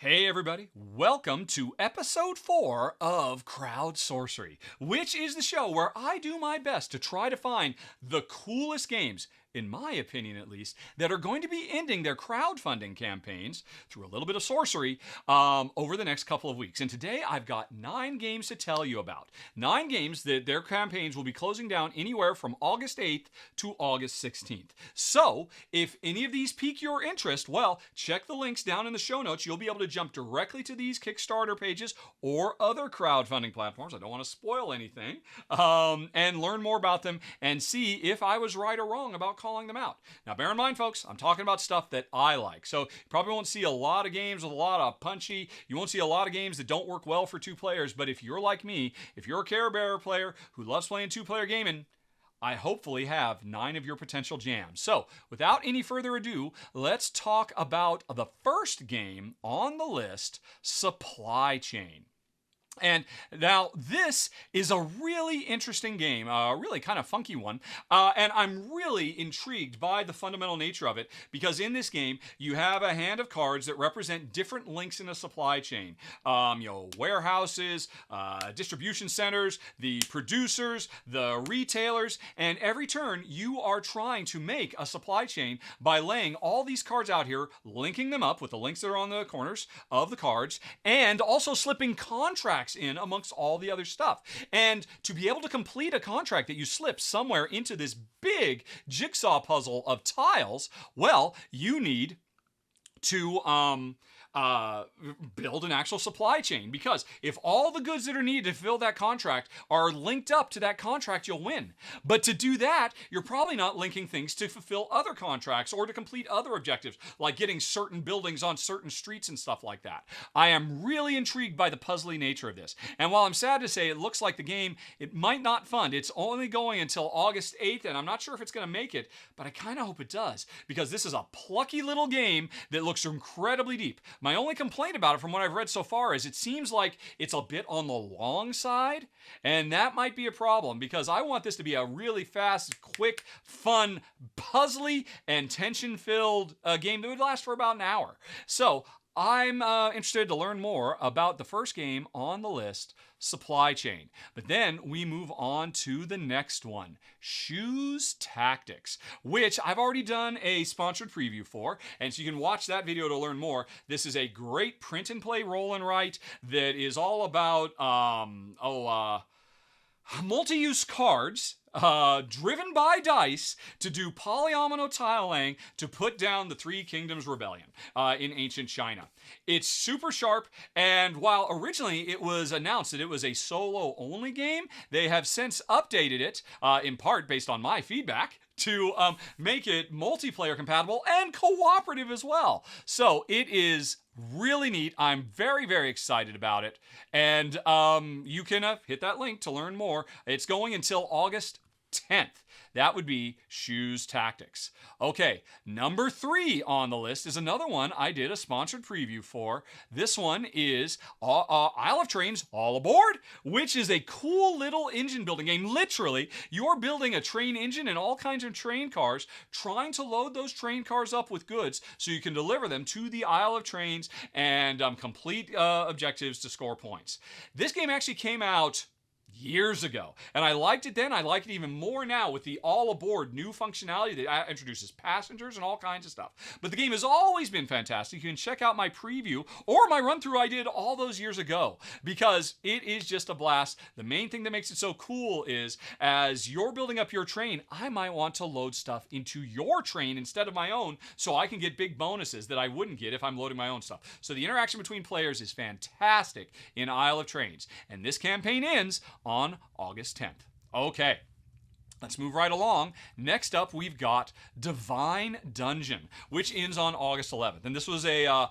Hey everybody, welcome to episode 4 of Crowd Sorcery, which is the show where I do my best to try to find the coolest games, in my opinion at least, that are going to be ending their crowdfunding campaigns through a little bit of sorcery over the next couple of weeks. And today I've got 9 games to tell you about. 9 games that their campaigns will be closing down anywhere from August 8th to August 16th. So, if any of these pique your interest, well, check the links down in the show notes. You'll be able to jump directly to these Kickstarter pages or other crowdfunding platforms. I don't want to spoil anything. And learn more about them and see if I was right or wrong about calling them out. Now, bear in mind, folks, I'm talking about stuff that I like. So you probably won't see a lot of games with a lot of punchy. You won't see a lot of games that don't work well for 2 players. But if you're like me, if you're a Care Bearer player who loves playing 2-player gaming, I hopefully have 9 of your potential jams. So, without any further ado, let's talk about the first game on the list, Supply Chain. And now this is a really interesting game, a really kind of funky one, and I'm really intrigued by the fundamental nature of it because in this game you have a hand of cards that represent different links in a supply chain. Warehouses, distribution centers, the producers, the retailers, and every turn you are trying to make a supply chain by laying all these cards out here, linking them up with the links that are on the corners of the cards, and also slipping contracts in amongst all the other stuff. And to be able to complete a contract that you slip somewhere into this big jigsaw puzzle of tiles, well, you need to build an actual supply chain, because if all the goods that are needed to fill that contract are linked up to that contract, you'll win. But to do that, you're probably not linking things to fulfill other contracts or to complete other objectives, like getting certain buildings on certain streets and stuff like that. I am really intrigued by the puzzly nature of this. And while I'm sad to say it looks like the game, it might not fund. It's only going until August 8th, and I'm not sure if it's going to make it, but I kind of hope it does, because this is a plucky little game that looks incredibly deep. My only complaint about it from what I've read so far is it seems like it's a bit on the long side, and that might be a problem because I want this to be a really fast, quick, fun, puzzly, and tension-filled game that would last for about an hour. So I'm interested to learn more about the first game on the list, Supply Chain. But then we move on to the next one, Shoes Tactics, which I've already done a sponsored preview for, and so you can watch that video to learn more. This is a great print and play roll and write that is all about multi-use cards driven by dice to do polyomino tile laying to put down the Three Kingdoms Rebellion in ancient China. It's super sharp, and while originally it was announced that it was a solo-only game, they have since updated it, in part based on my feedback, to make it multiplayer compatible and cooperative as well. So it is really neat. I'm very, very excited about it. And you can hit that link to learn more. It's going until August 10th. That would be Shoes Tactics. Okay, number 3 on the list is another one I did a sponsored preview for. This one is Isle of Trains All Aboard, which is a cool little engine building game. Literally, you're building a train engine and all kinds of train cars, trying to load those train cars up with goods so you can deliver them to the Isle of Trains and complete objectives to score points. This game actually came out years ago, and I liked it then. I like it even more now with the All Aboard new functionality that introduces passengers and all kinds of stuff. But the game has always been fantastic. You can check out my preview or my run through I did all those years ago, because it is just a blast. The main thing that makes it so cool is as you're building up your train, I might want to load stuff into your train instead of my own, so I can get big bonuses that I wouldn't get if I'm loading my own stuff. So the interaction between players is fantastic in Isle of Trains, and this campaign ends on August 10th. Okay, let's move right along. Next up, we've got Divine Dungeon, which ends on August 11th. And this was a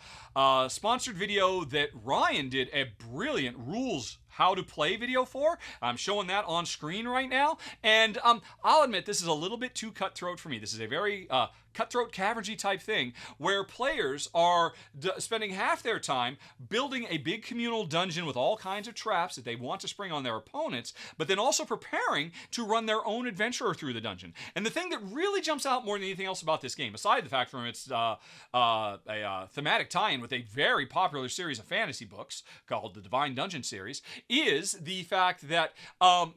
sponsored video that Ryan did a brilliant rules how to play video for. I'm showing that on screen right now. And I'll admit this is a little bit too cutthroat for me. This is a very cutthroat cavalry type thing where players are spending half their time building a big communal dungeon with all kinds of traps that they want to spring on their opponents, but then also preparing to run their own adventurer through the dungeon. And the thing that really jumps out more than anything else about this game, aside the fact from its a thematic tie-in with a very popular series of fantasy books called the Divine Dungeon series, is the fact that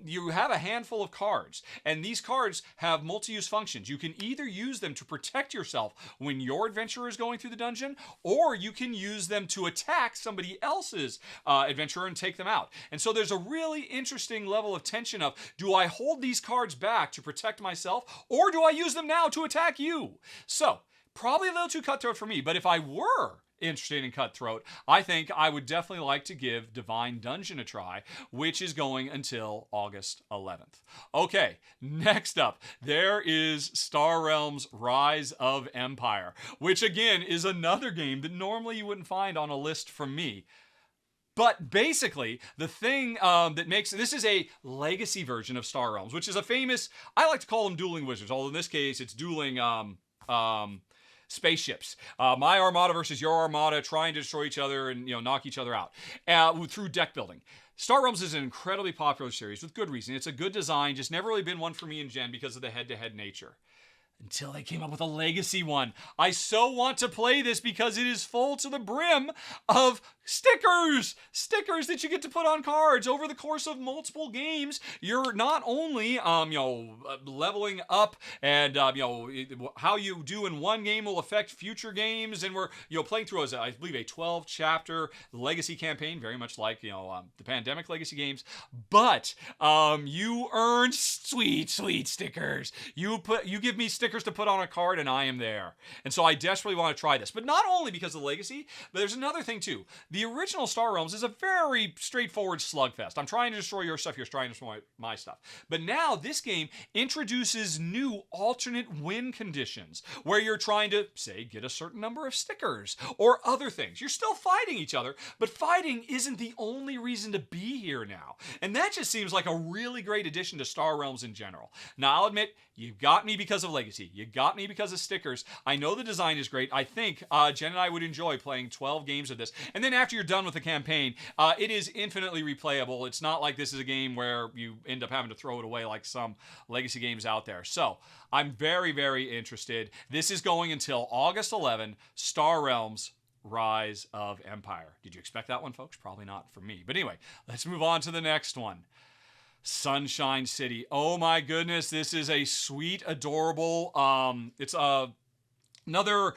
you have a handful of cards, and these cards have multi-use functions. You can either use them to protect yourself when your adventurer is going through the dungeon, or you can use them to attack somebody else's adventurer and take them out. And so there's a really interesting level of tension of, do I hold these cards back to protect myself, or do I use them now to attack you? So, probably a little too cutthroat for me, but if I were interested in cutthroat, I think I would definitely like to give Divine Dungeon a try, which is going until August 11th. Okay, next up, there is Star Realms Rise of Empire, which again is another game that normally you wouldn't find on a list from me. But basically, the thing that makes this is a legacy version of Star Realms, which is a famous, I like to call them dueling wizards, although in this case it's dueling spaceships. My armada versus your armada, trying to destroy each other and knock each other out through deck building. Star Realms is an incredibly popular series with good reason. It's a good design, just never really been one for me and Jen because of the head-to-head nature. Until they came up with a legacy one. I so want to play this because it is full to the brim of stickers that you get to put on cards. Over the course of multiple games, you're not only leveling up, and how you do in one game will affect future games, and we're playing through as I believe a 12 chapter legacy campaign, very much like the Pandemic legacy games, but you earn sweet stickers. You give me stickers to put on a card and I am there. And so I desperately want to try this. But not only because of the legacy, but there's another thing too. The original Star Realms is a very straightforward slugfest. I'm trying to destroy your stuff, you're trying to destroy my stuff. But now this game introduces new alternate win conditions where you're trying to, say, get a certain number of stickers or other things. You're still fighting each other, but fighting isn't the only reason to be here now. And that just seems like a really great addition to Star Realms in general. Now, I'll admit, you got me because of legacy. You got me because of stickers. I know the design is great. I think Jen and I would enjoy playing 12 games of this. And then after you're done with the campaign, it is infinitely replayable. It's not like this is a game where you end up having to throw it away like some legacy games out there. So I'm very, very interested. This is going until August 11, Star Realms Rise of Empire. Did you expect that one, folks? Probably not from me. But anyway, let's move on to the next one. Sunshine City. Oh my goodness, this is a sweet, adorable, it's another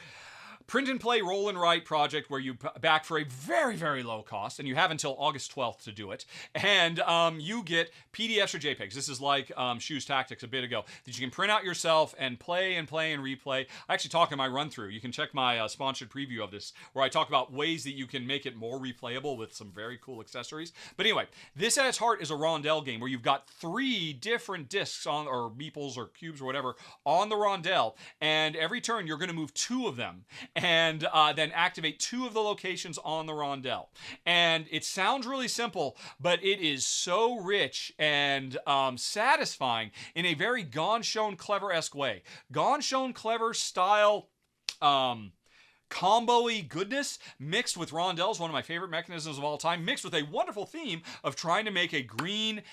print and play roll and write project where you back for a very, very low cost, and you have until August 12th to do it. And you get PDFs or JPEGs. This is like Shoes Tactics a bit ago, that you can print out yourself and play and play and replay. I actually talk in my run through. You can check my sponsored preview of this, where I talk about ways that you can make it more replayable with some very cool accessories. But anyway, this at its heart is a rondelle game where you've got 3 different discs on, or meeples or cubes or whatever, on the rondelle, and every turn you're going to move 2 of them and then activate 2 of the locations on the rondelle. And it sounds really simple, but it is so rich and satisfying in a very Gone Shown Clever-esque way. Gone Shown Clever style combo-y goodness mixed with rondelles, one of my favorite mechanisms of all time, mixed with a wonderful theme of trying to make a green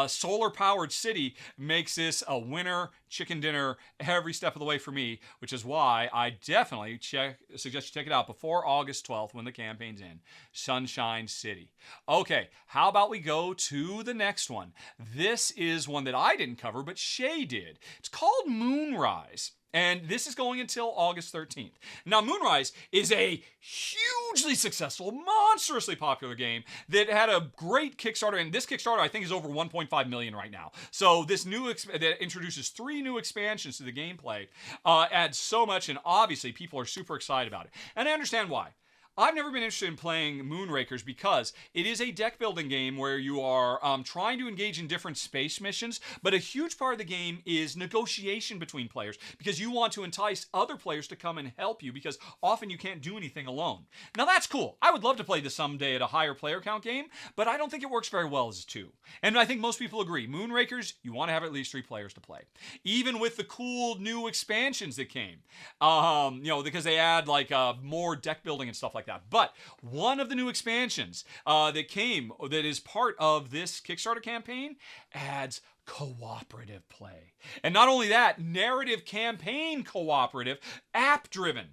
solar-powered city, makes this a winner chicken dinner every step of the way for me, which is why I definitely suggest you check it out before August 12th when the campaign's in. Sunshine City. Okay, how about we go to the next one? This is one that I didn't cover, but Shay did. It's called Moonrise. And this is going until August 13th. Now, Moonrise is a hugely successful, monstrously popular game that had a great Kickstarter. And this Kickstarter, I think, is over 1.5 million right now. So this that introduces 3 new expansions to the gameplay, adds so much. And obviously, people are super excited about it. And I understand why. I've never been interested in playing Moonrakers because it is a deck building game where you are trying to engage in different space missions, but a huge part of the game is negotiation between players because you want to entice other players to come and help you because often you can't do anything alone. Now that's cool. I would love to play this someday at a higher player count game, but I don't think it works very well as a 2. And I think most people agree. Moonrakers, you want to have at least 3 players to play. Even with the cool new expansions that came, because they add like more deck building and stuff like that. But one of the new expansions that came, that is part of this Kickstarter campaign, adds cooperative play. And not only that, narrative campaign cooperative, app-driven.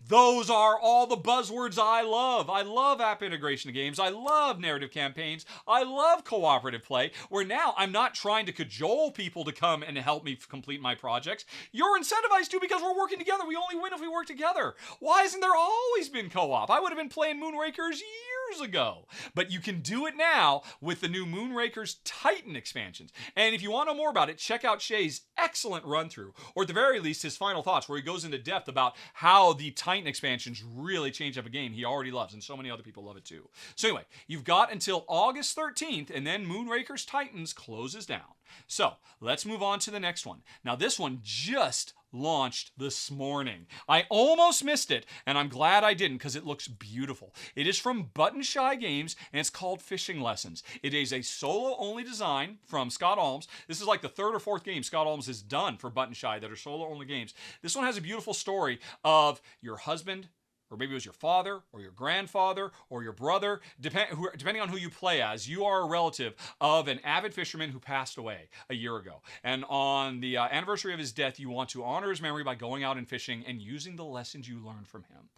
Those are all the buzzwords I love. I love app integration of games. I love narrative campaigns. I love cooperative play, where now I'm not trying to cajole people to come and help me complete my projects. You're incentivized to because we're working together. We only win if we work together. Why hasn't there always been co-op? I would have been playing Moonrakers years ago. But you can do it now with the new Moonrakers Titan expansions. And if you want to know more about it, check out Shay's excellent run-through, or at the very least, his final thoughts, where he goes into depth about how the Titan expansions really change up a game he already loves, and so many other people love it too. So anyway, you've got until August 13th, and then Moonrakers Titans closes down. So let's move on to the next one. Now this one just launched this morning. I almost missed it, and I'm glad I didn't because it looks beautiful. It is from Button Shy Games, and it's called Fishing Lessons. It is a solo-only design from Scott Almes. This is like the 3rd or 4th game Scott Almes has done for Button Shy that are solo-only games. This one has a beautiful story of your husband, or maybe it was your father, or your grandfather, or your brother, depending on who you play as. You are a relative of an avid fisherman who passed away a year ago. And on the anniversary of his death, you want to honor his memory by going out and fishing and using the lessons you learned from him.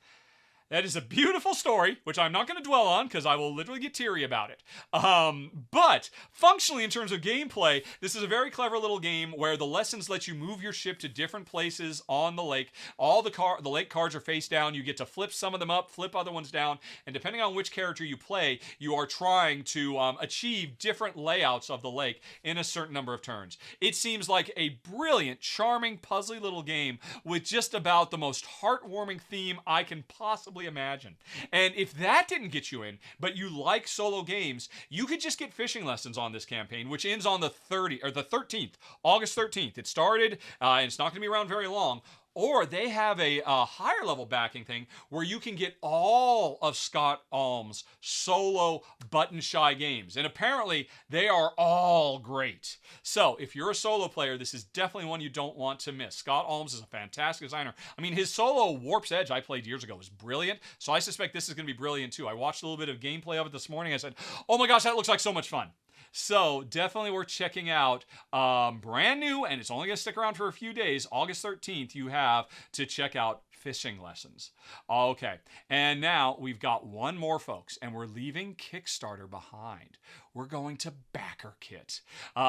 That is a beautiful story, which I'm not going to dwell on because I will literally get teary about it. But functionally, in terms of gameplay, this is a very clever little game where the lessons let you move your ship to different places on the lake. All the lake cards are face down. You get to flip some of them up, flip other ones down, and depending on which character you play, you are trying to achieve different layouts of the lake in a certain number of turns. It seems like a brilliant, charming, puzzly little game with just about the most heartwarming theme I can possibly imagine. And if that didn't get you in, but you like solo games, you could just get fishing lessons on this campaign, which ends on the 13th, August 13th. It started, and it's not going to be around very long. Or they have a higher level backing thing where you can get all of Scott Almes' solo Button Shy games. And apparently they are all great. So if you're a solo player, this is definitely one you don't want to miss. Scott Almes is a fantastic designer. I mean, his solo Warp's Edge I played years ago was brilliant. So I suspect this is going to be brilliant too. I watched a little bit of gameplay of it this morning. I said, oh my gosh, that looks like so much fun. So definitely worth checking out. Brand new, and it's only going to stick around for a few days. August 13th, you have to check out Fishing Lessons. Okay, and now we've got one more, folks, and we're leaving Kickstarter behind. We're going to BackerKit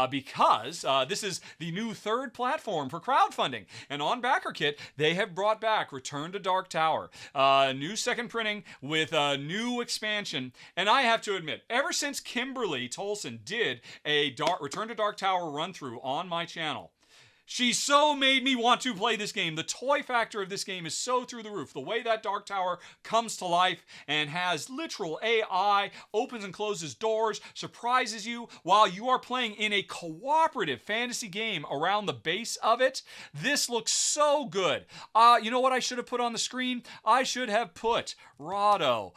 because this is the new 3rd platform for crowdfunding. And on BackerKit, they have brought back Return to Dark Tower, new 2nd printing with a new expansion. And I have to admit, ever since Kimberly Tolson did a Return to Dark Tower run-through on my channel, she so made me want to play this game. The toy factor of this game is so through the roof. The way that Dark Tower comes to life and has literal AI, opens and closes doors, surprises you while you are playing in a cooperative fantasy game around the base of it. This looks so good. You know what I should have put on the screen? I should have put Rahdo,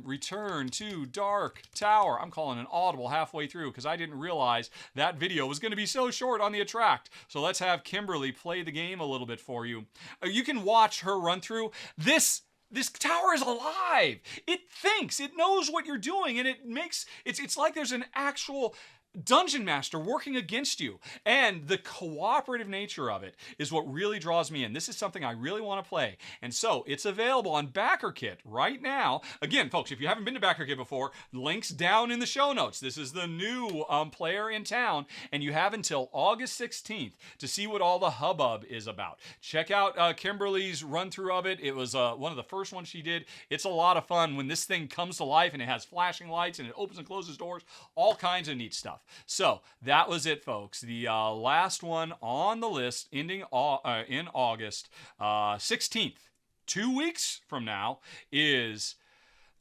Return to Dark Tower. I'm calling an audible halfway through because I didn't realize that video was going to be so short on the Attract. So let's have Kimberly play the game a little bit for you. You can watch her run through. This tower is alive. It thinks. It knows what you're doing, and it's like there's an actual dungeon master working against you. And the cooperative nature of it is what really draws me in. This is something I really want to play. And so it's available on BackerKit right now. Again, folks, if you haven't been to BackerKit before, links down in the show notes. This is the new player in town, and you have until August 16th to see what all the hubbub is about. Check out Kimberly's run-through of it. It was one of the first ones she did. It's a lot of fun when this thing comes to life and it has flashing lights and it opens and closes doors. All kinds of neat stuff. So that was it, folks. The last one on the list ending in August 16th. 2 weeks from now is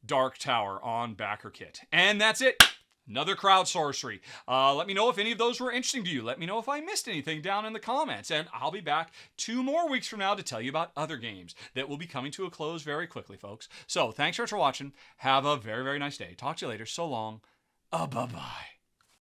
Dark Tower on Backer Kit. And that's it. Another Crowd Sorcery. Let me know if any of those were interesting to you. Let me know if I missed anything down in the comments. And I'll be back 2 more weeks from now to tell you about other games that will be coming to a close very quickly, folks. So thanks for watching. Have a very, very nice day. Talk to you later. So long. Bye-bye.